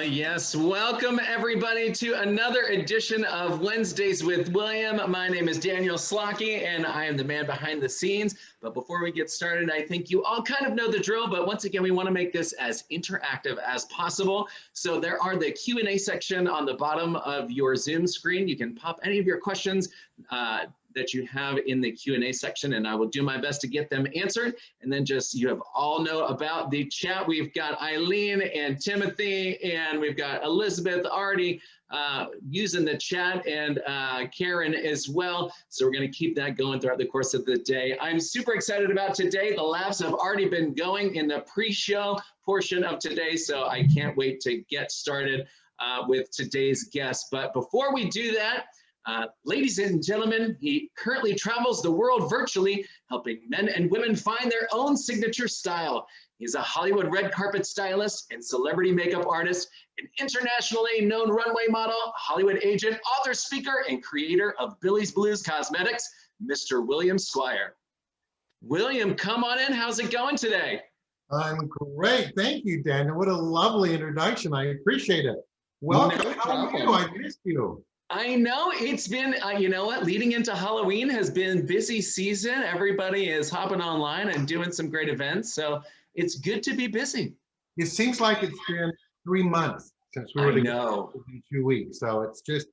Yes, welcome everybody to another edition of Wednesdays with William. My name is Daniel Slocky and I am the man behind the scenes. But before we get started, I think you all kind of know the drill, but once again, we want to make this as interactive as possible. So there are the Q&A section on the bottom of your Zoom screen. You can pop any of your questions that you have in the Q&A section, and I will do my best to get them answered. And then you have all know about the chat. We've got Eileen and Timothy, and we've got Elizabeth already using the chat, and Karen as well. So we're going to keep that going throughout the course of the day. I'm super excited about today. The labs have already been going in the pre-show portion of today, so I can't wait to get started with today's guest. But before we do that, ladies and gentlemen, he currently travels the world virtually, helping men and women find their own signature style. He's a Hollywood red carpet stylist and celebrity makeup artist, an internationally known runway model, Hollywood agent, author, speaker, and creator of Billy's Blues Cosmetics, Mr. William Squire. William, come on in. How's it going today? I'm great. Thank you, Daniel. What a lovely introduction. I appreciate it. Welcome. No How are you? I missed you. I know it's been, you know what, leading into Halloween has been busy season. Everybody is hopping online and doing some great events. So it's good to be busy. It seems like it's been 3 months since we were together in 2 weeks. So it's just,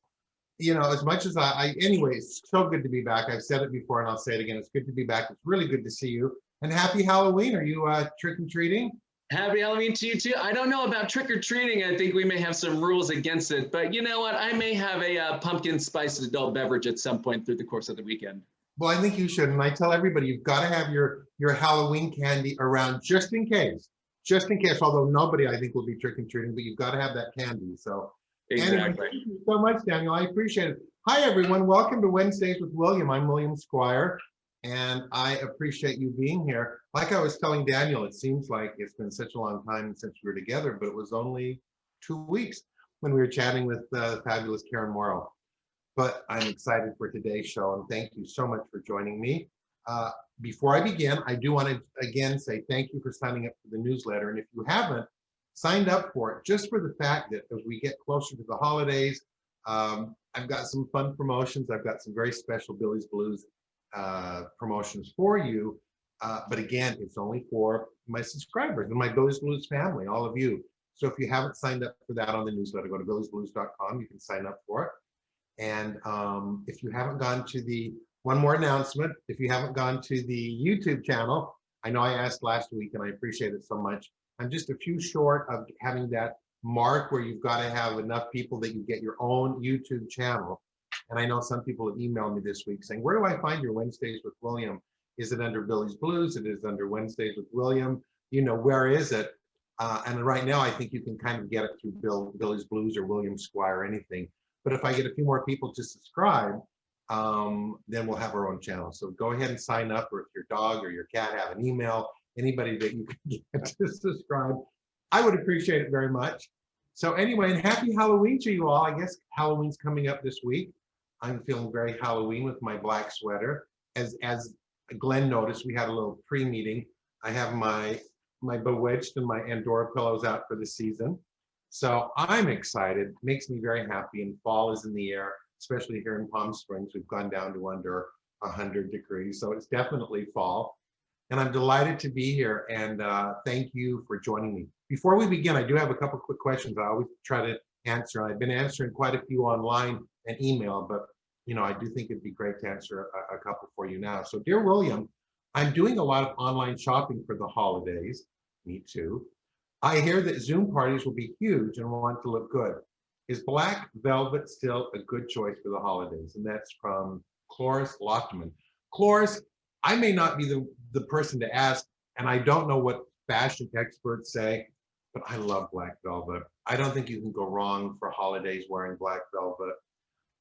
you know, as much as anyway, it's so good to be back. I've said it before and I'll say it again. It's good to be back. It's really good to see you. And happy Halloween. Are you trick-or-treating? Happy Halloween to you too. I don't know about trick-or-treating. I think we may have some rules against it, but you know what? I may have a pumpkin spiced adult beverage at some point through the course of the weekend. Well, I think you should. And I tell everybody, you've got to have your Halloween candy around just in case, although nobody I think will be trick-or-treating, but you've got to have that candy. So exactly. Anyway, thank you so much, Daniel. I appreciate it. Hi, everyone. Welcome to Wednesdays with William. I'm William Squire, and I appreciate you being here. Like I was telling Daniel, it seems like it's been such a long time since we were together, but it was only 2 weeks when we were chatting with fabulous Karen Morrow. But I'm excited for today's show, and thank you so much for joining me. Before I begin, I do want to again say thank you for signing up for the newsletter. And if you haven't signed up for it, just for the fact that as we get closer to the holidays, I've got some fun promotions. I've got some very special Billy's Blues promotions for you. But again, it's only for my subscribers and my Billy's Blues family, all of you. So if you haven't signed up for that on the newsletter, go to billysblues.com. You can sign up for it. And if you haven't gone to one more announcement, if you haven't gone to the YouTube channel, I know I asked last week and I appreciate it so much. I'm just a few short of having that mark where you've got to have enough people that you get your own YouTube channel. And I know some people have emailed me this week saying, where do I find your Wednesdays with William? Is it under Billy's Blues? It is under Wednesdays with William. You know, where is it? And right now, I think you can kind of get it through Billy's Blues or William Squire or anything. But if I get a few more people to subscribe, then we'll have our own channel. So go ahead and sign up, or if your dog or your cat have an email, anybody that you can get to subscribe, I would appreciate it very much. So anyway, and happy Halloween to you all. I guess Halloween's coming up this week. I'm feeling very Halloween with my black sweater. As Glenn noticed, we had a little pre-meeting. I have my Bewitched and my Andorra pillows out for the season. So I'm excited, makes me very happy, and fall is in the air, especially here in Palm Springs. We've gone down to under 100 degrees, so it's definitely fall. And I'm delighted to be here, and thank you for joining me. Before we begin, I do have a couple quick questions I always try to answer. I've been answering quite a few online and email, but you know, I do think it'd be great to answer a couple for you now. So dear William, I'm doing a lot of online shopping for the holidays. Me too. I hear that Zoom parties will be huge and want to look good. Is black velvet still a good choice for the holidays? And that's from Cloris Loftman. Cloris, I may not be the person to ask, and I don't know what fashion experts say, but I love black velvet. I don't think you can go wrong for holidays wearing black velvet.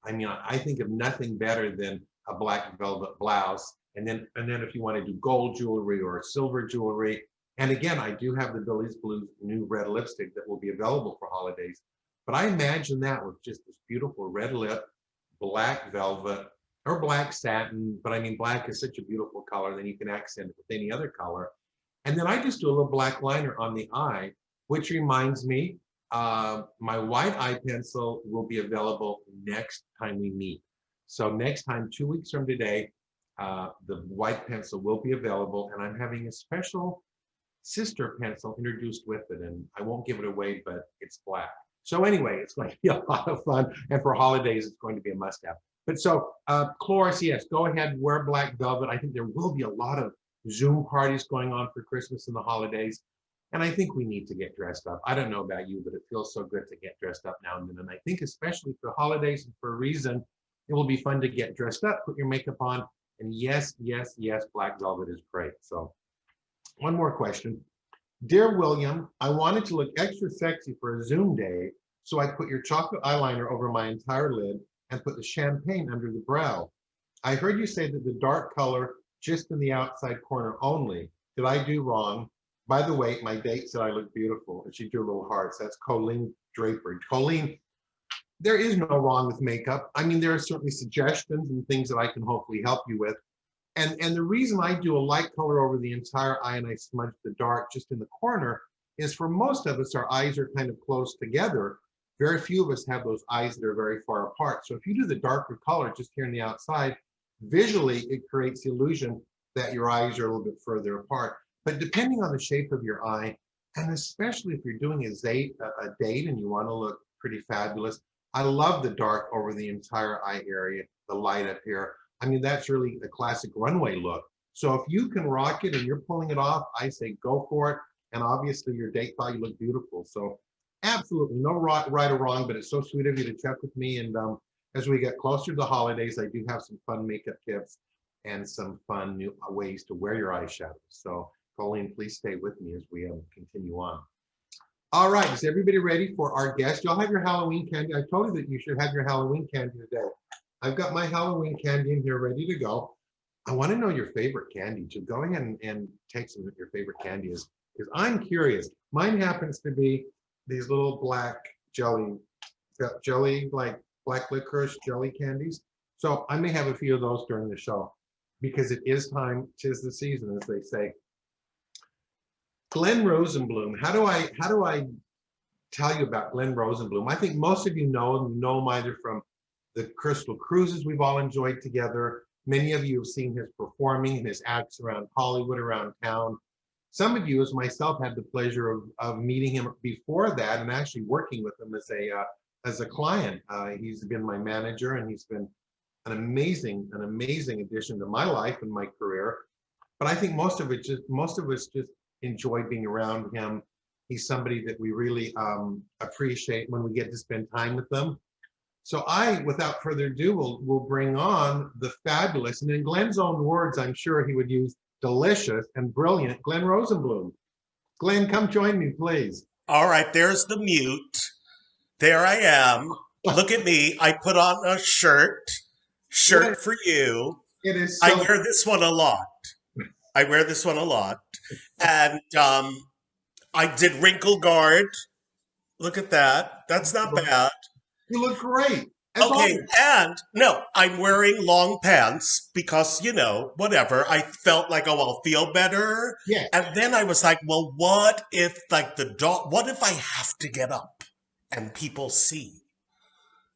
I mean, I think of nothing better than a black velvet blouse. And then if you want to do gold jewelry or silver jewelry. And again, I do have the Billy's Blues new red lipstick that will be available for holidays. But I imagine that with just this beautiful red lip, black velvet, or black satin. But I mean, black is such a beautiful color, then you can accent it with any other color. And then I just do a little black liner on the eye, which reminds me, My white eye pencil will be available next time we meet. So next time, 2 weeks from today, the white pencil will be available, and I'm having a special sister pencil introduced with it, and I won't give it away, but it's black. So anyway, it's going to be a lot of fun, and for holidays, it's going to be a must-have. But so, Cloris, yes, go ahead, wear black velvet. I think there will be a lot of Zoom parties going on for Christmas and the holidays, and I think we need to get dressed up. I don't know about you, but it feels so good to get dressed up now and then, and I think especially for holidays and for a reason, it will be fun to get dressed up, put your makeup on, and yes, yes, yes, black velvet is great. So one more question. Dear William, I wanted to look extra sexy for a Zoom day, so I put your chocolate eyeliner over my entire lid and put the champagne under the brow. I heard you say that the dark color just in the outside corner only. Did I do wrong? By the way, my date said I look beautiful, and she drew little hearts. That's Colleen Draper. Colleen, there is no wrong with makeup. I mean, there are certainly suggestions and things that I can hopefully help you with. And the reason I do a light color over the entire eye and I smudge the dark just in the corner is for most of us, our eyes are kind of close together. Very few of us have those eyes that are very far apart. So if you do the darker color just here on the outside, visually, it creates the illusion that your eyes are a little bit further apart. But depending on the shape of your eye, and especially if you're doing a date and you want to look pretty fabulous, I love the dark over the entire eye area, the light up here. I mean, that's really a classic runway look. So if you can rock it and you're pulling it off, I say go for it. And obviously your date thought you looked beautiful. So absolutely no right or wrong, but it's so sweet of you to check with me. And as we get closer to the holidays, I do have some fun makeup tips and some fun new ways to wear your eyeshadow. So Colleen, please stay with me as we continue on. All right, is everybody ready for our guest? Y'all have your Halloween candy. I told you that you should have your Halloween candy today. I've got my Halloween candy in here ready to go. I want to know your favorite candy. So go ahead and take some of your favorite candy is, because I'm curious. Mine happens to be these little black jelly, like black licorice jelly candies. So I may have a few of those during the show because it is time, 'tis the season, as they say. Glenn Rosenblum, how do I tell you about Glenn Rosenblum? I think most of you know him either from the Crystal Cruises we've all enjoyed together. Many of you have seen his performing and his acts around Hollywood, around town. Some of you, as myself, had the pleasure of meeting him before that and actually working with him as a client. He's been my manager, and he's been an amazing addition to my life and my career. But I think most of us just enjoy being around him. He's somebody that we really appreciate when we get to spend time with them. So I, without further ado, will bring on the fabulous, and in Glenn's own words, I'm sure he would use delicious and brilliant, Glenn Rosenblum. Glenn, come join me, please. All right, there's the mute. There I am. Look at me. I put on a shirt for you. It is so. I wear this one a lot. And I did wrinkle guard. Look at that. That's not bad. You look great. Okay, and no, I'm wearing long pants because, whatever. I felt like, I'll feel better. Yeah. And then I was like, well, what if what if I have to get up and people see?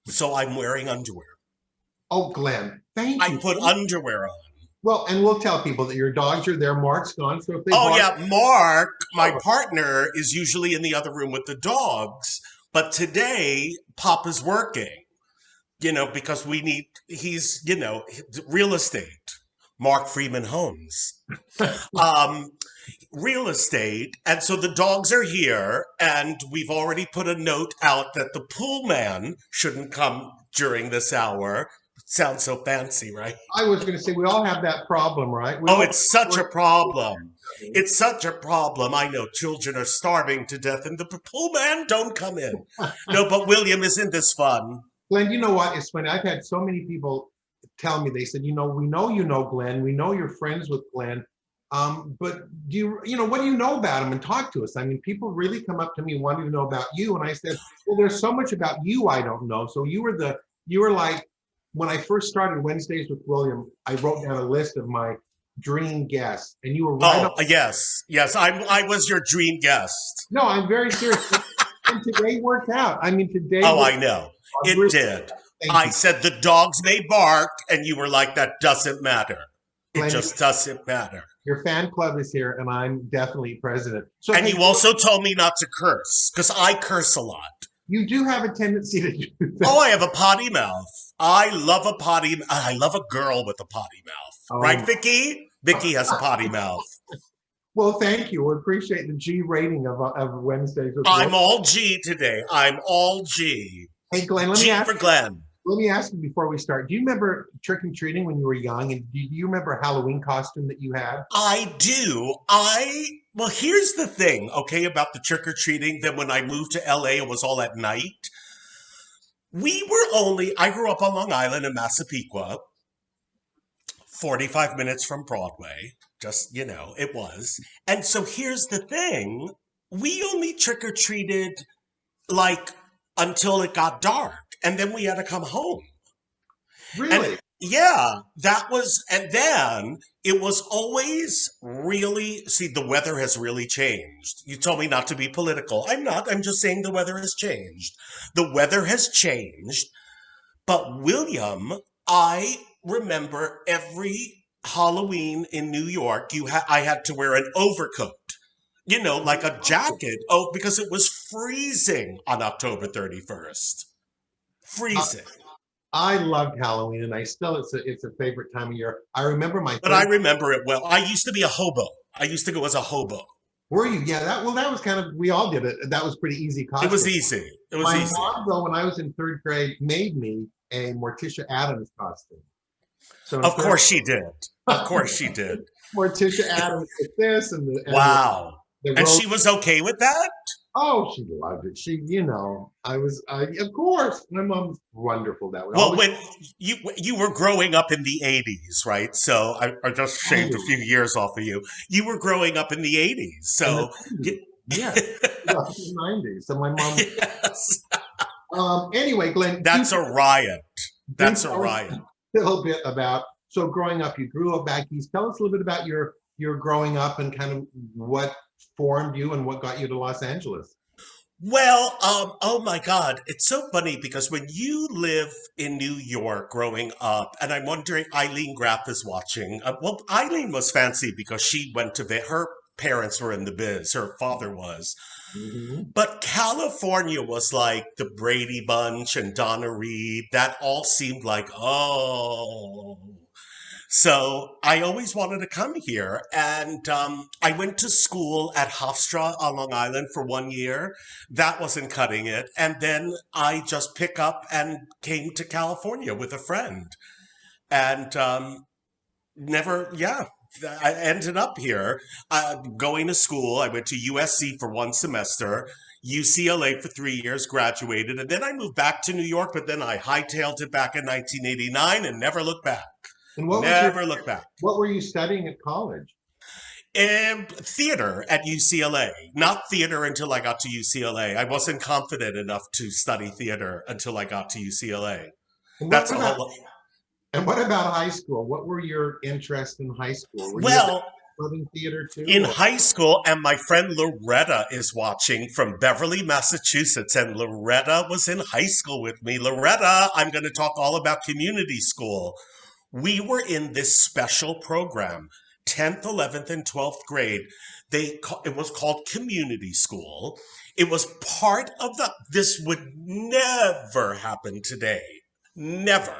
So I'm wearing underwear. Oh, Glenn, thank you. I put underwear on. Well, and we'll tell people that your dogs are there. Mark's gone. So if they Mark, my partner, is usually in the other room with the dogs. But today, Papa's working, because he's, real estate, Mark Freeman Homes, real estate. And so the dogs are here, and we've already put a note out that the pool man shouldn't come during this hour. Sounds so fancy, right? I was going to say, we all have that problem, right? It's such a problem. It's such a problem. I know children are starving to death, and the pool man don't come in. No, but William, isn't this fun? Glenn, you know what? It's funny. I've had so many people tell me, they said, we know Glenn. We know you're friends with Glenn. But what do you know about him? And talk to us. I mean, people really come up to me wanting to know about you. And I said, well, there's so much about you I don't know. So you were like, when I first started Wednesdays with William, I wrote down a list of my dream guests, and you were right. Yes, I was your dream guest. No, I'm very serious. And today worked out. I mean, today. Oh, I know. It did. I You. said the dogs may bark, and you were like, that doesn't matter. It Glenn, just doesn't matter. your fan club is here, and I'm definitely president. So, And hey, you also told me not to curse, because I curse a lot. you do have a tendency to do that. Oh, I have a potty mouth. I love a girl with a potty mouth. Right, Vicky? Vicky has a potty mouth. Well, thank you. We appreciate the G rating of Wednesdays. I'm all G today. I'm all G. Hey, Glenn, G for Glenn. Let me ask you before we start. Do you remember trick-or-treating when you were young? And do you remember a Halloween costume that you had? I do. Well, here's the thing, okay, about the trick-or-treating. Then when I moved to LA, it was all at night. I grew up on Long Island in Massapequa, 45 minutes from Broadway. Just, it was. And so here's the thing. We only trick-or-treated like until it got dark. And then we had to come home. Really? And yeah, and then it was always really, see, the weather has really changed. You told me not to be political. I'm not. I'm just saying the weather has changed. The weather has changed. But William, I remember every Halloween in New York, I had to wear an overcoat. Like a jacket. Oh, because it was freezing on October 31st. Freezing. I loved Halloween, and it's a favorite time of year. I remember But I remember it well. I used to be a hobo. I used to go as a hobo. Were you? Yeah, that was kind of, we all did it. That was pretty easy costume. It was easy. My mom, though, when I was in third grade, made me a Morticia Addams costume. So of course she did. Of course she did. Morticia Addams with this wow. And she was okay with that? Oh, she loved it. Of course, my mom's wonderful that way. Well, when you were growing up in the 80s, right? So I just shaved a few years off of you. You were growing up in the 80s. So, yeah, the 90s. So my mom. Yes. Anyway, Glenn. That's a riot. That's a riot. A little bit about, so growing up, you grew up back east. Tell us a little bit about your growing up and kind of what formed you and what got you to Los Angeles. Well, oh my God, it's so funny because when you live in New York growing up, and I'm wondering, Eileen Graff is watching. Well, Eileen was fancy because she went to her parents were in the biz, her father was. Mm-hmm. But California was like the Brady Bunch and Donna Reed. That all seemed like, oh. So I always wanted to come here, and I went to school at Hofstra on Long Island for 1 year. That wasn't cutting it. And then I just picked up and came to California with a friend. And I ended up here going to school. I went to USC for 1 semester, UCLA for 3 years, graduated. And then I moved back to New York, but then I hightailed it back in 1989 and never looked back. And never look back. What were you studying at college? Theater at UCLA. Not theater until I got to UCLA. I wasn't confident enough to study theater until I got to UCLA. And what about high school? What were your interests in high school? Were you loving theater too? In high school, and my friend Loretta is watching from Beverly, Massachusetts, and Loretta was in high school with me. Loretta, I'm going to talk all about community school. We were in this special program, 10th, 11th, and 12th grade. It was called community school. It was part of this would never happen today. Never.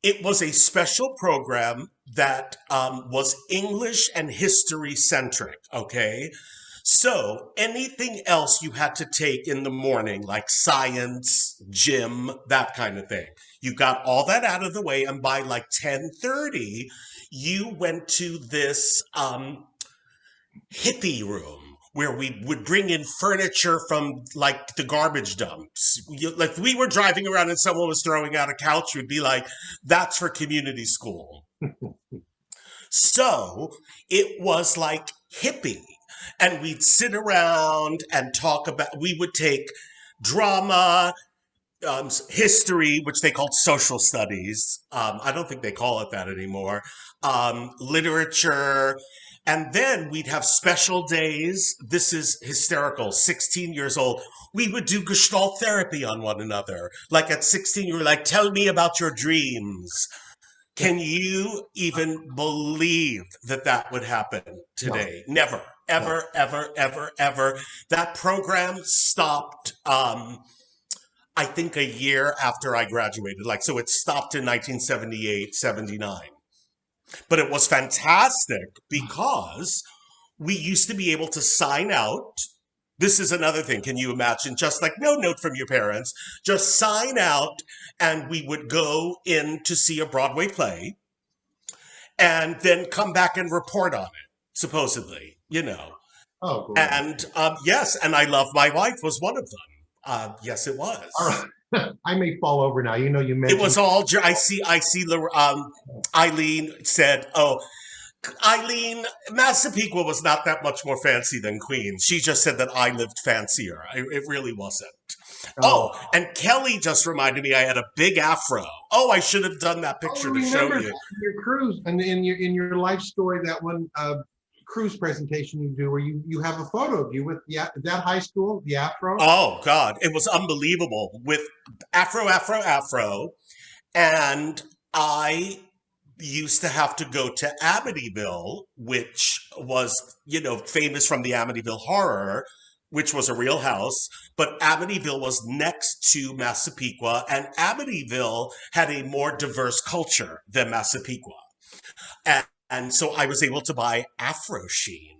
It was a special program that was English and history centric, okay? So anything else you had to take in the morning, like science, gym, that kind of thing. You got all that out of the way, and by like 10:30, you went to this hippie room where we would bring in furniture from like the garbage dumps. Like we were driving around and someone was throwing out a couch, we'd be like, that's for community school. So it was like hippie. And we'd sit around and talk about, we would take drama, history, which they called social studies. I don't think they call it that anymore. Literature, And then we'd have special days. This is hysterical. 16 years old. We would do Gestalt therapy on one another. Like at 16, you were like, tell me about your dreams. Can you even believe that that would happen today? No. Never, ever, no. Ever, ever, ever. That program stopped, I think, a year after I graduated. Like, so it stopped in 1978, 79. But it was fantastic because we used to be able to sign out. This is another thing. Can you imagine? Just like no note from your parents, just sign out, and we would go in to see a Broadway play and then come back and report on it, supposedly, you know. Oh, great. And yes, and I Love My Wife was one of them. Yes, it was. All right. I may fall over now. You know, you mentioned it was all. I see. Eileen said, "Oh, Eileen, Massapequa was not that much more fancy than Queens. She just said that I lived fancier. It really wasn't." Oh, and Kelly just reminded me I had a big afro. Oh, I should have done that picture to show you. Your cruise and in your life story, that one cruise presentation you do where you have a photo of you with that high school, the Afro. Oh God, it was unbelievable with Afro, and I used to have to go to Amityville, which was, you know, famous from the Amityville Horror, which was a real house, but Amityville was next to Massapequa, and Amityville had a more diverse culture than Massapequa. And so I was able to buy Afro Sheen.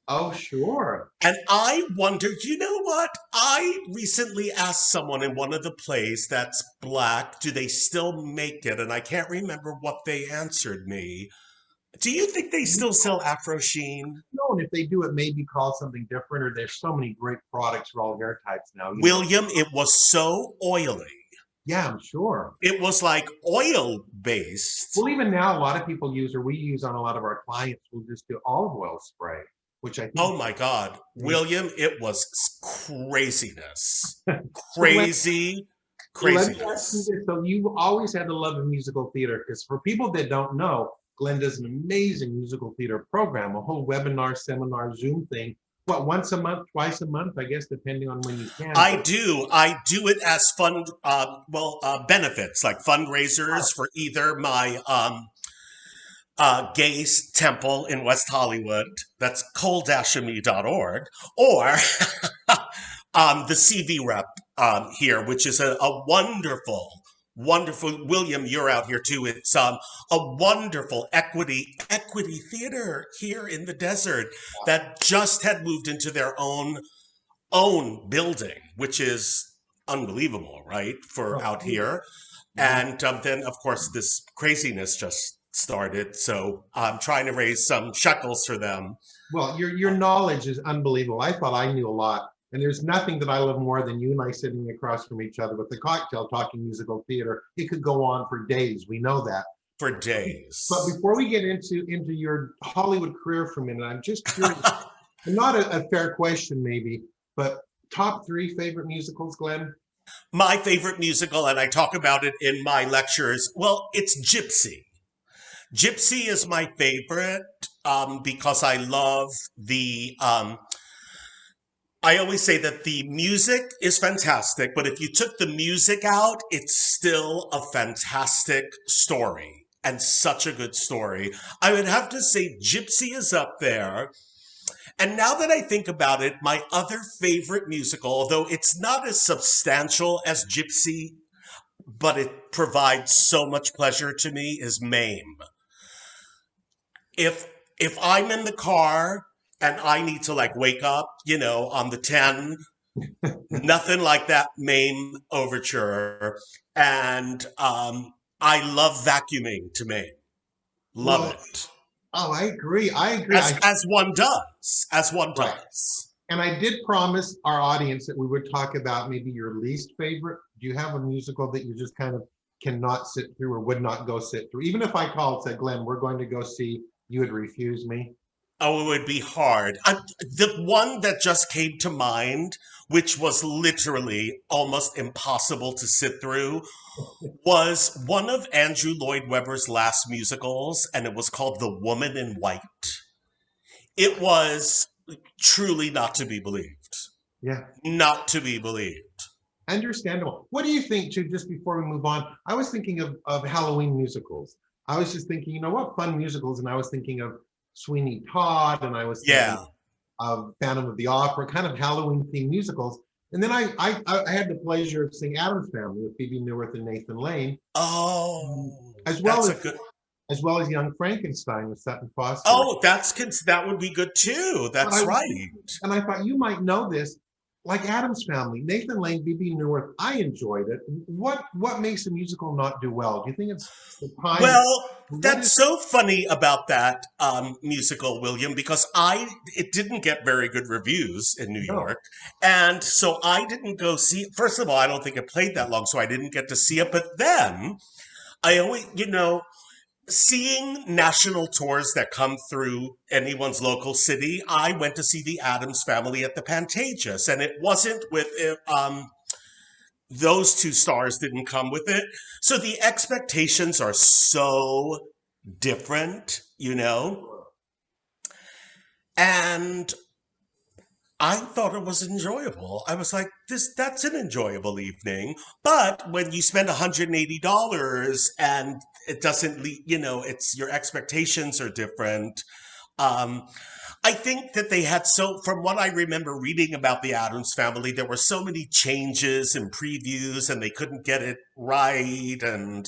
Oh, sure. And I wondered, you know what? I recently asked someone in one of the plays that's Black, do they still make it? And I can't remember what they answered me. Do you think they still sell Afro Sheen? No, and if they do, it may be called something different, or there's so many great products for all hair types now. William, it was so oily. Yeah, I'm sure. It was like oil-based. Well, even now, a lot of people use, or we use on a lot of our clients, we'll just do olive oil spray, which I think... Oh, my God. William, it was craziness. Craziness. So you always had the love of musical theater, because for people that don't know, Glenn does an amazing musical theater program, a whole webinar, seminar, Zoom thing. What, once a month, twice a month, I guess, depending on when you can. I do it as benefits, like fundraisers for either my gay temple in West Hollywood, that's cole-me.org, or the CV rep here, which is a wonderful, William, you're out here too. It's a wonderful equity theater here in the desert that just had moved into their own building, which is unbelievable, right? For out here. And then, of course, this craziness just started. So I'm trying to raise some shekels for them. Well, your knowledge is unbelievable. I thought I knew a lot. And there's nothing that I love more than you and I sitting across from each other with the cocktail talking musical theater. It could go on for days. We know that. For days. But before we get into your Hollywood career for a minute, I'm just curious. Not a fair question, maybe, but top 3 favorite musicals, Glenn? My favorite musical, and I talk about it in my lectures, well, it's Gypsy. Gypsy is my favorite because I love the... I always say that the music is fantastic, but if you took the music out, it's still a fantastic story and such a good story. I would have to say Gypsy is up there. And now that I think about it, my other favorite musical, although it's not as substantial as Gypsy, but it provides so much pleasure to me, is Mame. If I'm in the car and I need to like wake up, you know, on the 10, nothing like that Mame overture. And I love vacuuming to Mame. Love it. Oh, I agree. As one does. And I did promise our audience that we would talk about maybe your least favorite. Do you have a musical that you just kind of cannot sit through or would not go sit through? Even if I called and said, Glenn, we're going to go see, you would refuse me? Oh, it would be hard. The one that just came to mind, which was literally almost impossible to sit through, was one of Andrew Lloyd Webber's last musicals, and it was called The Woman in White. It was truly not to be believed. Yeah. Not to be believed. Understandable. What do you think, too, just before we move on? I was thinking of Halloween musicals. I was just thinking, you know what, fun musicals, and I was thinking of Sweeney Todd, and I was thinking Yeah. of Phantom of the Opera, kind of Halloween themed musicals. And then I had the pleasure of seeing Addams Family with Phoebe Newirth and Nathan Lane, Oh, as well that's a as good. as well as Young Frankenstein with Sutton Foster. Oh, that would be good too. But That's I right. and I thought you might know this, like Addams Family, Nathan Lane, Phoebe Newirth. I enjoyed it. What makes a musical not do well? Do you think it's the time? Well, What is that's so funny about that musical, William, because it didn't get very good reviews in New no? York, and so I didn't go see. First of all, I don't think it played that long, so I didn't get to see it. But then I always, seeing national tours that come through anyone's local city, I went to see the Addams Family at the Pantages, and it wasn't with those two stars didn't come with it. So the expectations are so different, and I thought it was enjoyable. I was like, that's an enjoyable evening. But when you spend $180 and it doesn't, it's your expectations are different. Um, I think that from what I remember reading about the Addams Family, there were so many changes and previews and they couldn't get it right. And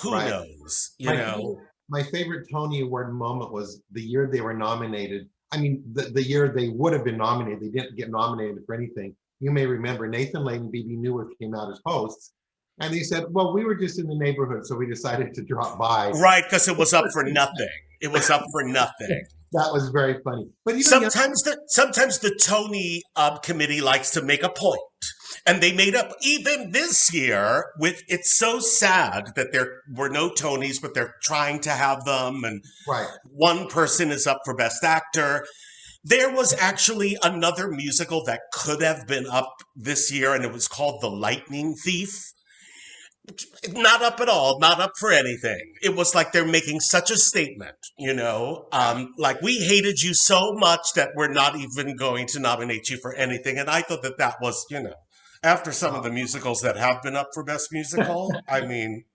who Right. knows, My favorite Tony Award moment was the year they were nominated. I mean, the year they would have been nominated, they didn't get nominated for anything. You may remember Nathan Lane and Phoebe Newirth came out as hosts, and they said, "Well, we were just in the neighborhood, so we decided to drop by." Right, because it was up for nothing. It was up for nothing. That was very funny. But Sometimes the Tony committee likes to make a point, and they made up even this year with. It's so sad that there were no Tonys, but they're trying to have them, and right. one person is up for Best Actor. There was actually another musical that could have been up this year, and it was called The Lightning Thief. Not up at all, not up for anything. It was like they're making such a statement, like we hated you so much that we're not even going to nominate you for anything. And I thought that was, after some of the musicals that have been up for Best Musical, I mean.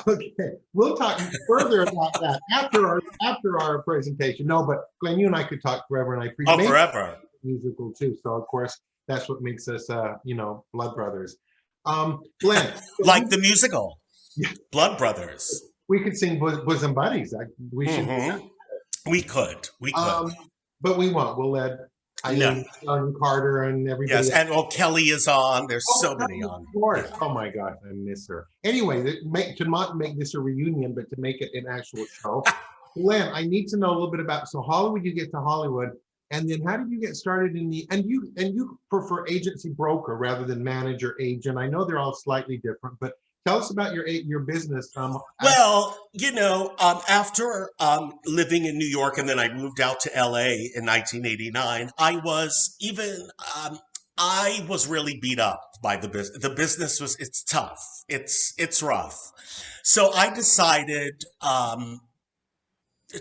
Okay, we'll talk further about that after our presentation. No, but Glenn, you and I could talk forever, and I appreciate forever musical too. So of course, that's what makes us, blood brothers. Glenn, like the musical, yeah. Blood Brothers. We could sing Bosom Buddies. We should. We could. But we won't. We'll let Eileen Carter and everybody. Yes, and Kelly is on. There's so many on. Of course. Oh my gosh, I miss her. Anyway, to not make this a reunion, but to make it an actual show. Glenn, I need to know a little bit about Hollywood. You get to Hollywood. And then how did you get started in and you prefer agency broker rather than manager agent? I know they're all slightly different, but tell us about your business. Well, after living in New York and then I moved out to LA in 1989, I was really beat up by the business. The business it's tough. It's rough. So I decided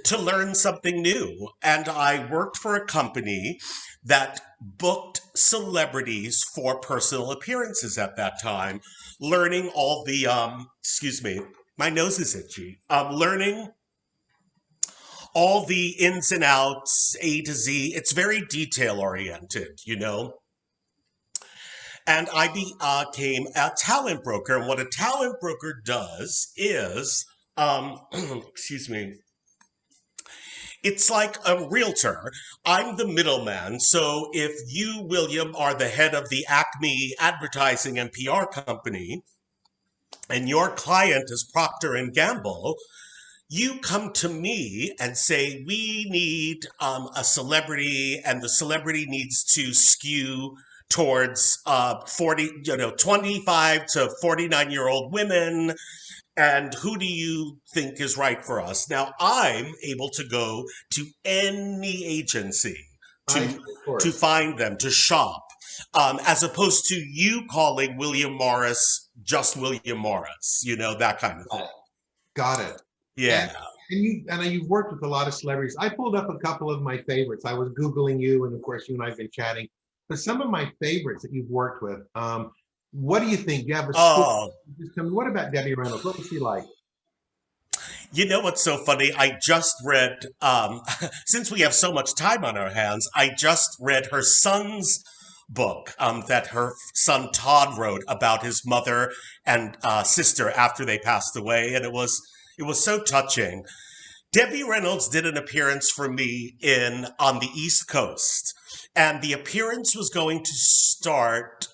to learn something new. And I worked for a company that booked celebrities for personal appearances at that time, learning all the, excuse me, my nose is itchy, learning all the ins and outs, A to Z. It's very detail oriented, And I became a talent broker. And what a talent broker does is, excuse me, it's like a realtor. I'm the middleman. So if you, William, are the head of the Acme advertising and PR company, and your client is Procter and Gamble, you come to me and say, we need a celebrity, and the celebrity needs to skew towards 25 to 49-year-old women. And who do you think is right for us? Now, I'm able to go to any agency to find them, to shop, as opposed to you calling William Morris just William Morris, that kind of thing. Got it. Yeah. you've worked with a lot of celebrities. I pulled up a couple of my favorites. I was Googling you, and of course, you and I have been chatting. But some of my favorites that you've worked with, what do you think? Do you have a score? Oh, Just tell me, what about Debbie Reynolds? What was she like? you know what's so funny? I just read, since we have so much time on our hands, I just read her son's book that her son Todd wrote about his mother and sister after they passed away, and it was so touching. Debbie Reynolds did an appearance for me in on the East Coast, and the appearance was going to start.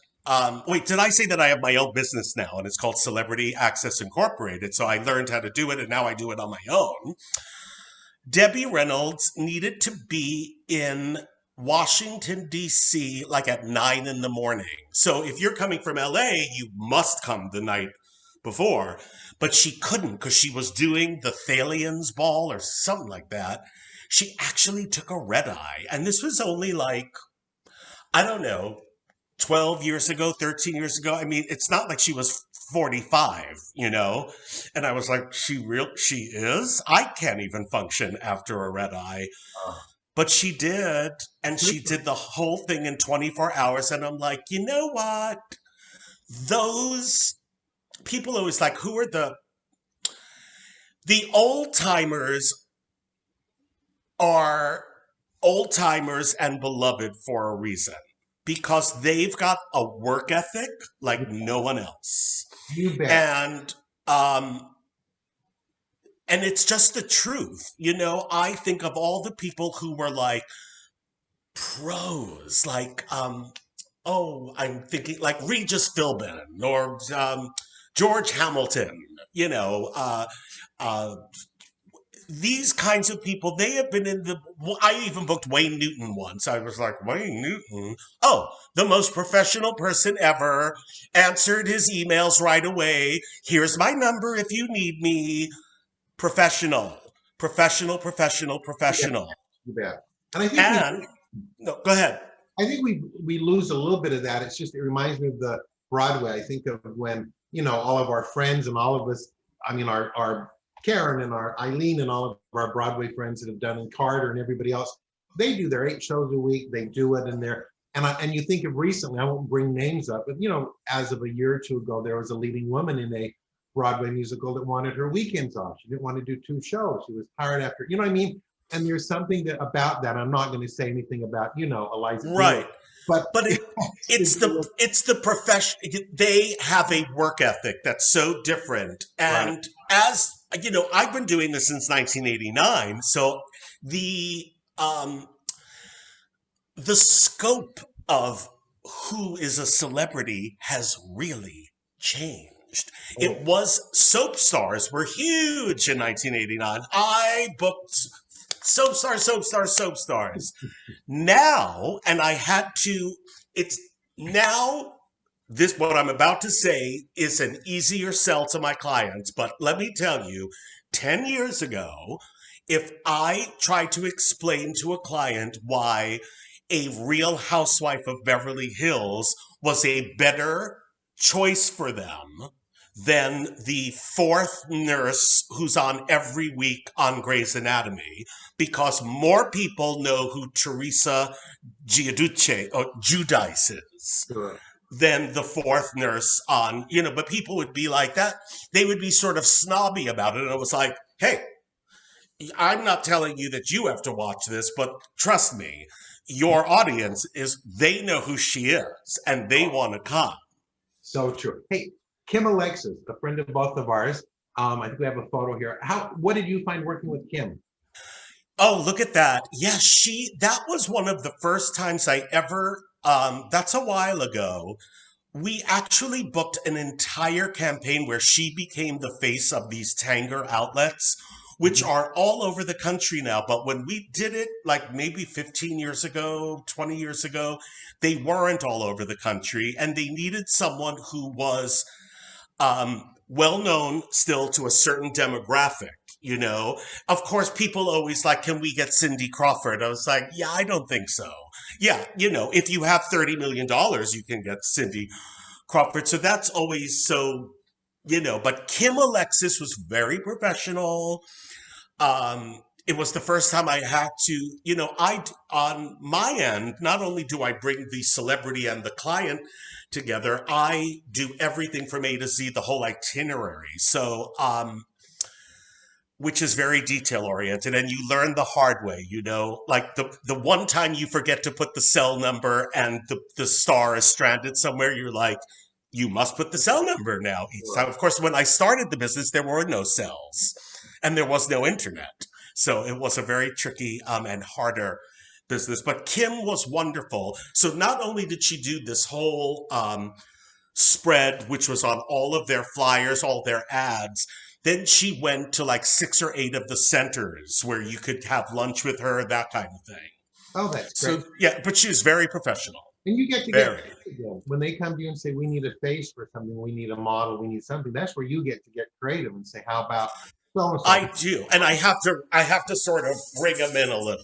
Wait, did I say that I have my own business now, and it's called Celebrity Access Incorporated? So I learned how to do it, and now I do it on my own. Debbie Reynolds needed to be in Washington, D.C., like at 9 in the morning. So if you're coming from L.A., you must come the night before. But she couldn't because she was doing the Thalians Ball or something like that. She actually took a red eye. And this was only like, I don't know, 12 years ago, 13 years ago. I mean, it's not like she was 45, you know? And I was like, she is? I can't even function after a red eye. But she did, and she did the whole thing in 24 hours. And I'm like, you know what? Those people always like, who are the old timers are old timers and beloved for a reason because they've got a work ethic like no one else. You bet. And it's just the truth. You know, I think of all the people who were like pros, like, I'm thinking like Regis Philbin or George Hamilton, you know, these kinds of people, they have been I even booked Wayne Newton once. I was like, Wayne Newton? Oh, the most professional person ever, answered his emails right away. Here's my number if you need me. Professional. You bet. And I think no, go ahead. I think we lose a little bit of that. It's just, it reminds me of the Broadway. I think of when, you know, all of our friends and all of us, I mean, our Karen and our Eileen and all of our Broadway friends that have done, and Carter and everybody else, they do their 8 shows a week. They do it, and you think of recently, I won't bring names up, but you know, as of a year or two ago, there was a leading woman in a Broadway musical that wanted her weekends off. She didn't want to do 2 shows. She was tired after, you know what I mean? And there's something about that. I'm not going to say anything about, you know, Eliza. Right. But it's the profession. They have a work ethic that's so different. And right. As you know, I've been doing this since 1989. So the scope of who is a celebrity has really changed. Oh. It was soap stars were huge in 1989. I booked soap stars. Now, and I had to, it's now, this, what I'm about to say is an easier sell to my clients, but let me tell you, 10 years ago, if I tried to explain to a client why a Real Housewife of Beverly Hills was a better choice for them than the 4th nurse who's on every week on Grey's Anatomy, because more people know who Teresa Giudice is. Sure. Than the 4th nurse on, you know, but people would be like that. They would be sort of snobby about it. And it was like, hey, I'm not telling you that you have to watch this, but trust me, your audience they know who she is and they want to come. So true. Hey, Kim Alexis, a friend of both of ours. I think we have a photo here. What did you find working with Kim? Oh, look at that. Yeah, that was one of the first times I ever, that's a while ago. We actually booked an entire campaign where she became the face of these Tanger outlets, which are all over the country now. But when we did it, like maybe 15 years ago, 20 years ago, they weren't all over the country. And they needed someone who was well-known still to a certain demographic. You know, of course, people always like, can we get Cindy Crawford? I was like, yeah, I don't think so. Yeah, you know, if you have $30 million, you can get Cindy Crawford. So that's always so, you know, but Kim Alexis was very professional. it was the first time I had to, on my end, not only do I bring the celebrity and the client together, I do everything from A to Z, the whole itinerary. So, which is very detail oriented, and you learn the hard way, like the one time you forget to put the cell number and the star is stranded somewhere, you're like, you must put the cell number now each time. Of course, when I started the business, there were no cells and there was no internet. So it was a very tricky and harder business. But Kim was wonderful. So not only did she do this whole spread, which was on all of their flyers, all their ads, then she went to like 6 or 8 of the centers where you could have lunch with her, that kind of thing. Oh, that's great. So, yeah, but she was very professional. And you get to Very. get when they come to you and say, we need a face for something, we need a model, we need something. That's where you get to get creative and say, how about so-and-so? I do, and I have to sort of bring them in a little.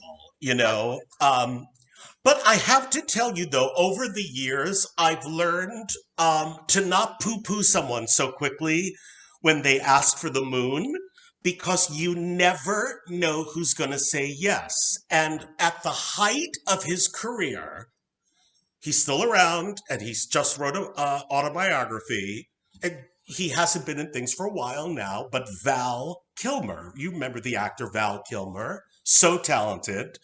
But I have to tell you though, over the years, I've learned to not poo-poo someone so quickly when they ask for the moon, because you never know who's going to say yes. And at the height of his career, he's still around, and he's just wrote an autobiography, and he hasn't been in things for a while now, but Val Kilmer, you remember the actor Val Kilmer, so talented.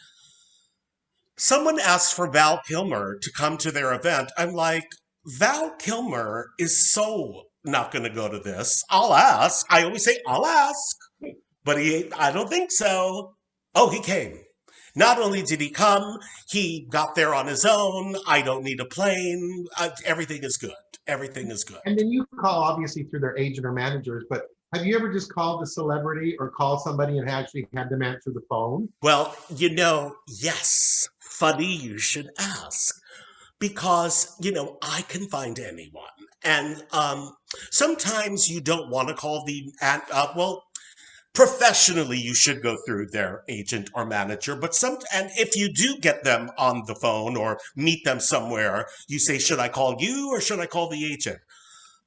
Someone asked for Val Kilmer to come to their event. I'm like, Val Kilmer is so not going to go to this. I'll ask. I always say, I'll ask. But I don't think so. Oh, he came. Not only did he come, he got there on his own. I don't need a plane. Everything is good. Everything is good. And then you call obviously through their agent or managers, but have you ever just called a celebrity or called somebody and actually had them answer the phone? Well, yes. Funny you should ask. Because, I can find anyone. And sometimes you don't want to call professionally, you should go through their agent or manager. And if you do get them on the phone or meet them somewhere, you say, should I call you or should I call the agent?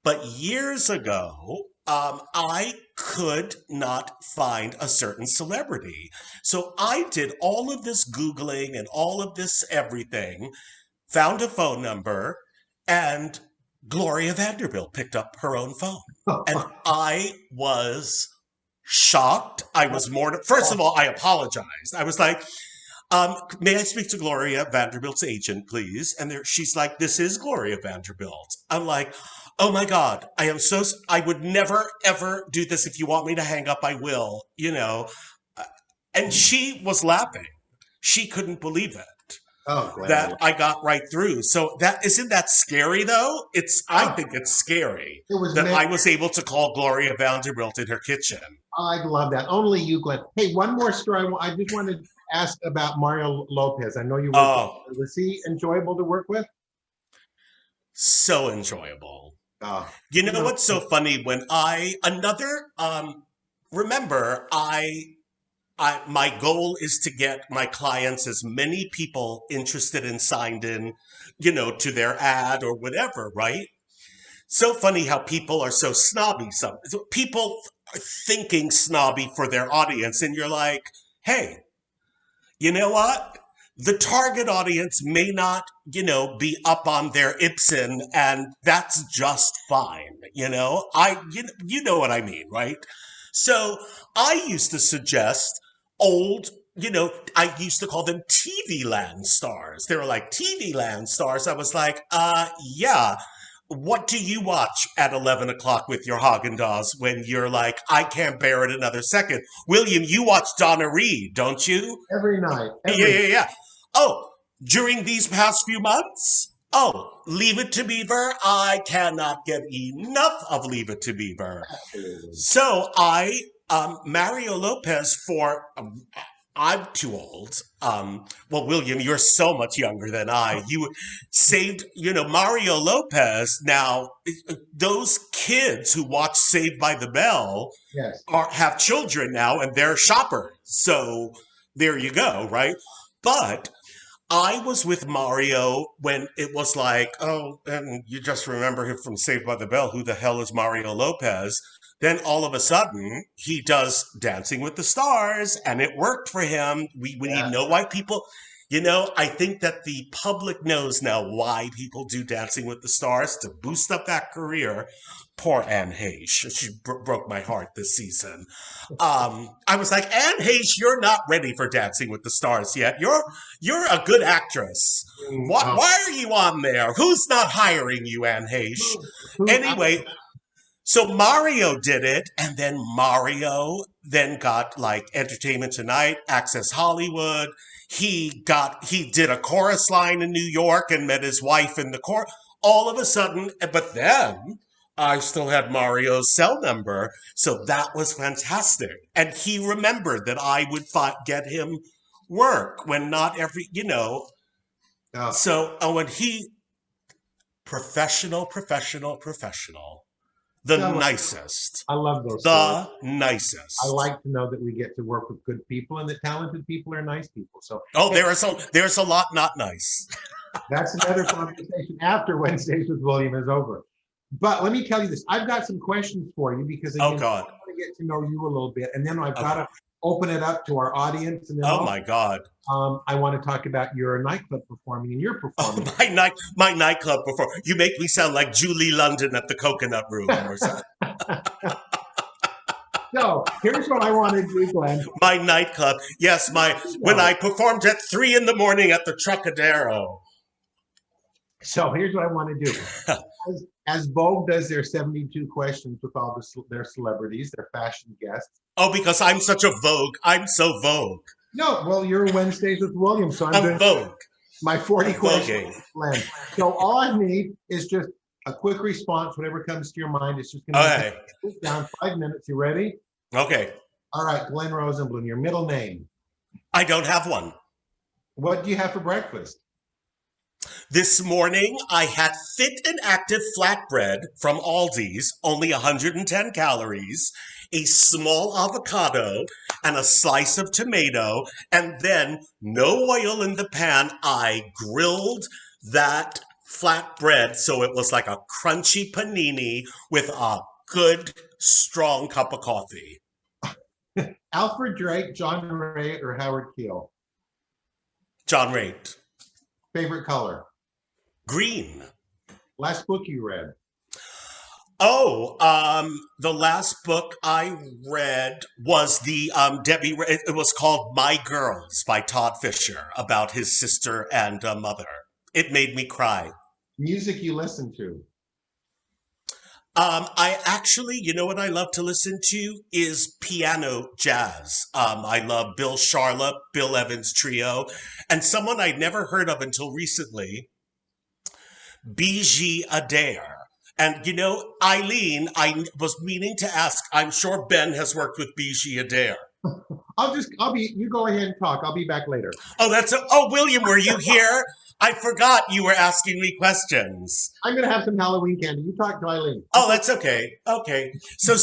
But years ago, I could not find a certain celebrity. So I did all of this Googling and all of this everything, found a phone number, and Gloria Vanderbilt picked up her own phone. And I was shocked. I was first of all, I apologized. I was like, may I speak to Gloria Vanderbilt's agent, please? And she's like, this is Gloria Vanderbilt. I'm like, oh my God, I would never, ever do this. If you want me to hang up, I will, And she was laughing. She couldn't believe it. Oh, that I got right through. So isn't that scary though? I think it's scary I was able to call Gloria Vanderbilt in her kitchen. I love that. Only you, Glenn. Hey, one more story. I just wanted to ask about Mario Lopez. I know you worked with him. Was he enjoyable to work with? So enjoyable. Oh. What's so funny? When remember, my goal is to get my clients as many people interested and signed in, to their ad or whatever, right? So funny how people are so snobby. People are thinking snobby for their audience, and you're like, hey, you know what? The target audience may not, be up on their Ibsen, and that's just fine. You know what I mean, right? So I used to suggest old, I used to call them TV land stars. They were like TV land stars. I was like, yeah. What do you watch at 11 o'clock with your Haagen-Dazs when you're like, I can't bear it another second? William, you watch Donna Reed, don't you? Every night. Yeah. Oh, during these past few months? Oh, Leave It to Beaver? I cannot get enough of Leave It to Beaver. Absolutely. So Mario Lopez I'm too old. William, you're so much younger than I. You saved, Mario Lopez. Now, those kids who watch Saved by the Bell yes. have children now, and they're shoppers. So there you go, right? But I was with Mario when it was like, oh, and you just remember him from Saved by the Bell. Who the hell is Mario Lopez? Then all of a sudden, he does Dancing with the Stars, and it worked for him. We Yeah. know why people, I think that the public knows now why people do Dancing with the Stars to boost up that career. Poor Anne Heche. She broke my heart this season. I was like, Anne Heche, you're not ready for Dancing with the Stars yet. You're a good actress. Why are you on there? Who's not hiring you, Anne Heche? Anyway, so Mario did it, and then Mario then got like Entertainment Tonight, Access Hollywood. He did a chorus line in New York and met his wife in the chorus. All of a sudden, but then I still had Mario's cell number, so that was fantastic. And he remembered that I would get him work when not every, Oh, So, when he, professional. The Yeah, well, nicest. I love those stories. The nicest. I like to know that we get to work with good people and that talented people are nice people. So Oh, there's a lot not nice. that's another conversation after Wednesdays with William is over. But let me tell you this. I've got some questions for you because again, Oh, God. I want to get to know you a little bit. And then I've got to open it up to our audience. And then Oh, my God. I want to talk about your nightclub performing and your performance. My nightclub before. You make me sound like Julie London at the Coconut Room or something. So here's what I want to do, Glenn. My nightclub. Yes, when I performed at 3 a.m. at the Trocadero. So here's what I want to do. As Vogue does their 72 questions with all their celebrities, their fashion guests. Oh, because I'm such a Vogue. I'm so Vogue. No, well, you're Wednesdays with William, so I'm doing Vogue. my 40 questions. So all I need is just a quick response, whatever comes to your mind. It's just going to take down 5 minutes. You ready? Okay. All right, Glenn Rosenblum, your middle name. I don't have one. What do you have for breakfast? This morning, I had Fit and Active flatbread from Aldi's, only 110 calories, a small avocado, and a slice of tomato, and then no oil in the pan. I grilled that flatbread so it was like a crunchy panini with a good, strong cup of coffee. Alfred Drake, John Ray, or Howard Keel? John Raitt. Favorite color? Green. Last book you read? Oh, the last book I read was the Debbie. It was called My Girls by Todd Fisher, about his sister and mother. It made me cry. Music you listen to? I actually, what I love to listen to is piano jazz. I love Bill Charlap, Bill Evans Trio, and someone I'd never heard of until recently, Bijie Adair. And, Eileen, I was meaning to ask, I'm sure Ben has worked with Bijie Adair. You go ahead and talk. I'll be back later. Oh, William, were you here? I forgot you were asking me questions. I'm going to have some Halloween candy. You talk to Eileen. Oh, that's okay. Okay. So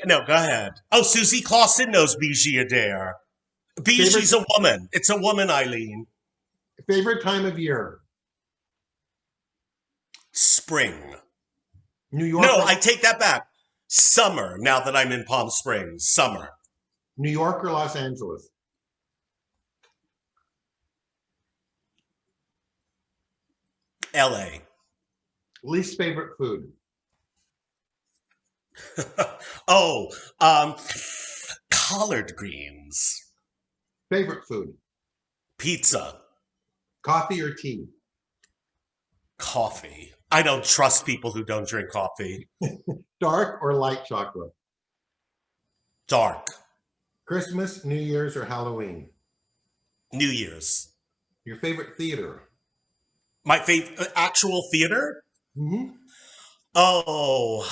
no, go ahead. Oh, Susie Clausen knows Bijie Adair. Bijie's a woman. It's a woman, Eileen. Favorite time of year? Spring. New York? No, I take that back. Summer, now that I'm in Palm Springs. Summer. New York or Los Angeles? LA. Least favorite food? Collard greens. Favorite food? Pizza. Coffee or tea? Coffee. I don't trust people who don't drink coffee. Dark or light chocolate? Dark. Christmas, New Year's, or Halloween? New Year's. Your favorite theater? My favorite actual theater? Mm-hmm. Oh,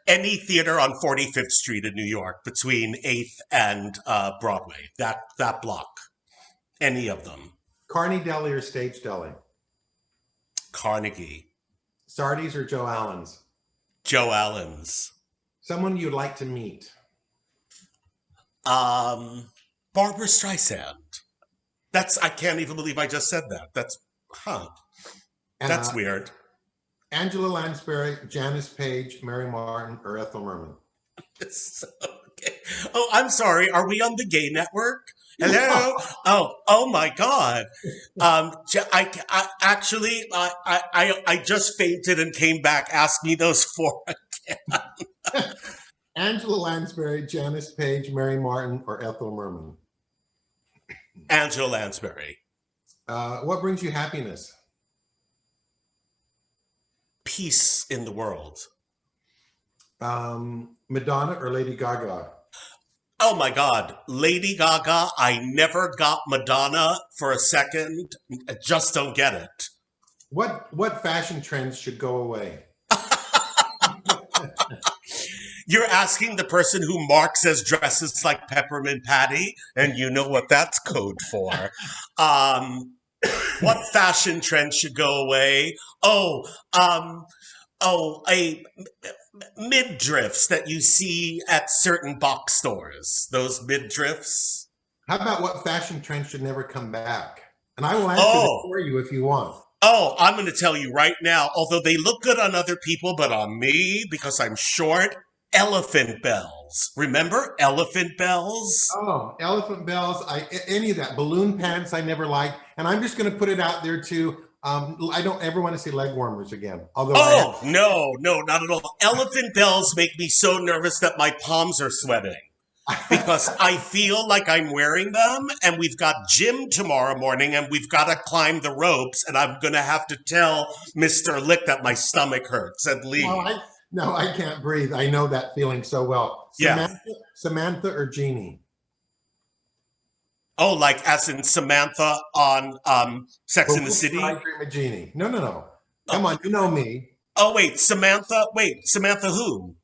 any theater on 45th Street in New York between 8th and Broadway. That block. Any of them. Carney Deli or Stage Deli? Carnegie. Sardi's or Joe Allen's? Joe Allen's. Someone you'd like to meet? Barbara Streisand. I can't even believe I just said that. That's weird. Angela Lansbury, Janice Page, Mary Martin, or Ethel Merman? Okay. Oh, I'm sorry. Are we on the gay network? Hello. Oh my God. I actually, I just fainted and came back. Ask me those four. Angela Lansbury, Janice Page, Mary Martin, or Ethel Merman? Angela Lansbury. What brings you happiness? Peace in the world. Madonna or Lady Gaga? Oh my God. Lady Gaga. I never got Madonna for a second. I just don't get it. What fashion trends should go away? You're asking the person who Mark says dresses like Peppermint Patty, and you know what that's code for. What fashion trend should go away? A midriffs that you see at certain box stores. Those midriffs. How about what fashion trend should never come back? And I will answer this Oh, for you if you want. oh, I'm going to tell you right now, although they look good on other people, but on me, because I'm short, elephant bells. Remember elephant bells? Oh, elephant bells, any of that. Balloon pants I never liked. And I'm just going to put it out there too. I don't ever want to see leg warmers again. Although Oh, no, not at all. Elephant bells make me so nervous that my palms are sweating because I feel like I'm wearing them, and we've got gym tomorrow morning and we've got to climb the ropes, and I'm going to have to tell Mr. Lick that my stomach hurts and leave. No, I can't breathe. I know that feeling so well. Yeah. Samantha or Jeannie? Oh, like as in Samantha on Sex in the City? I Dream of Jeannie. No. Come on, you know me. Oh, wait, Samantha who?